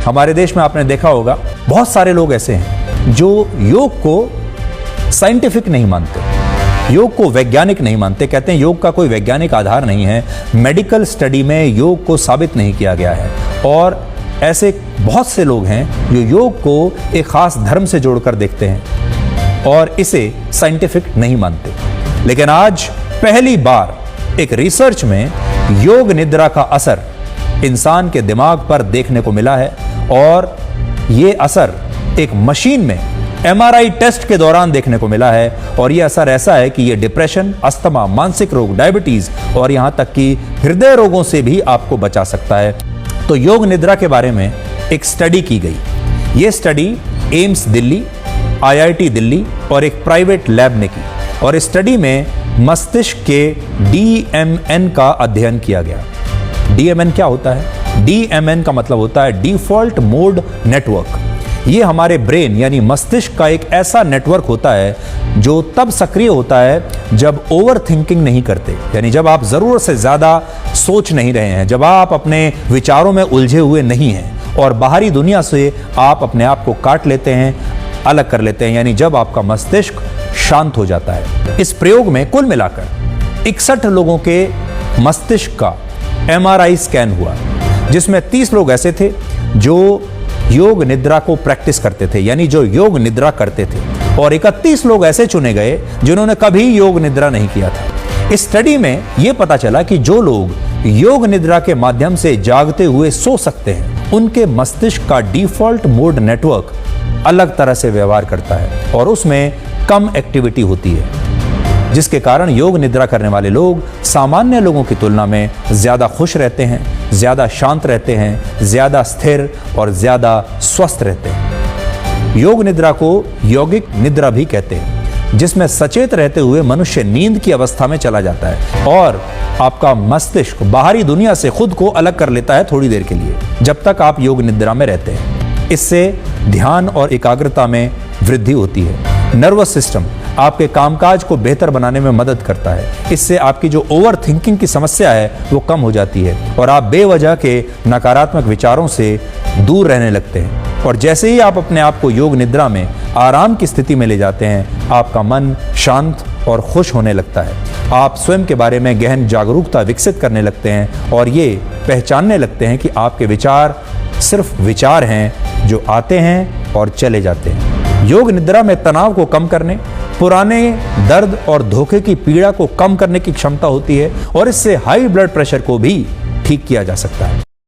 हमारे देश में आपने देखा होगा बहुत सारे लोग ऐसे हैं जो योग को साइंटिफिक नहीं मानते, योग को वैज्ञानिक नहीं मानते, कहते हैं योग का कोई वैज्ञानिक आधार नहीं है, मेडिकल स्टडी में योग को साबित नहीं किया गया है। और ऐसे बहुत से लोग हैं जो योग को एक खास धर्म से जोड़कर देखते हैं और इसे साइंटिफिक नहीं मानते। लेकिन आज पहली बार एक रिसर्च में योग निद्रा का असर इंसान के दिमाग पर देखने को मिला है और यह असर एक मशीन में MRI टेस्ट के दौरान देखने को मिला है। और यह असर ऐसा है कि यह डिप्रेशन, अस्थमा, मानसिक रोग, डायबिटीज और यहां तक कि हृदय रोगों से भी आपको बचा सकता है। तो योग निद्रा के बारे में एक स्टडी की गई। यह study AIIMS Delhi, IIT Delhi और एक प्राइवेट लैब ने की और इस स्टडी में मस्तिष्क के DMN का अध्ययन किया गया। DMN क्या होता है? DMN का मतलब होता है डिफॉल्ट मोड नेटवर्क। ये हमारे ब्रेन यानी मस्तिष्क का एक ऐसा नेटवर्क होता है जो तब सक्रिय होता है जब ओवर थिंकिंग नहीं करते, यानी जब आप जरूरत से ज्यादा सोच नहीं रहे हैं, जब आप अपने विचारों में उलझे हुए नहीं हैं और बाहरी दुनिया से आप अपने आप को काट लेते हैं, अलग कर लेते हैं, यानी जब आपका मस्तिष्क शांत हो जाता है। इस प्रयोग में कुल मिलाकर 61 लोगों के मस्तिष्क का MRI स्कैन हुआ, जिसमें 30 लोग ऐसे थे जो योग निद्रा को प्रैक्टिस करते थे, यानी जो योग निद्रा करते थे, और 31 लोग ऐसे चुने गए जिन्होंने कभी योग निद्रा नहीं किया था। इस स्टडी में यह पता चला कि जो लोग योग निद्रा के माध्यम से जागते हुए सो सकते हैं, उनके मस्तिष्क का डिफॉल्ट मोड नेटवर्क अलग तरह से व्यवहार करता है और उसमें कम एक्टिविटी होती है, जिसके कारण योग निद्रा करने वाले लोग सामान्य लोगों की तुलना में ज्यादा खुश रहते हैं, ज्यादा शांत रहते हैं, ज्यादा स्थिर और ज्यादा स्वस्थ रहते हैं। योग निद्रा को यौगिक निद्रा भी कहते हैं, जिसमें सचेत रहते हुए मनुष्य नींद की अवस्था में चला जाता है और आपका मस्तिष्क बाहरी दुनिया से खुद को अलग कर लेता है थोड़ी देर के लिए, जब तक आप योग निद्रा में रहते हैं। इससे ध्यान और एकाग्रता में वृद्धि होती है। नर्वस सिस्टम आपके कामकाज को बेहतर बनाने में मदद करता है। इससे आपकी जो ओवर थिंकिंग की समस्या है वो कम हो जाती है और आप बेवजह के नकारात्मक विचारों से दूर रहने लगते हैं। और जैसे ही आप अपने आप को योग निद्रा में आराम की स्थिति में ले जाते हैं, आपका मन शांत और खुश होने लगता है। आप स्वयं के बारे में गहन जागरूकता विकसित करने लगते हैं और ये पहचानने लगते हैं कि आपके विचार सिर्फ विचार हैं जो आते हैं और चले जाते हैं। योग निद्रा में तनाव को कम करने, पुराने दर्द और धोखे की पीड़ा को कम करने की क्षमता होती है और इससे हाई ब्लड प्रेशर को भी ठीक किया जा सकता है।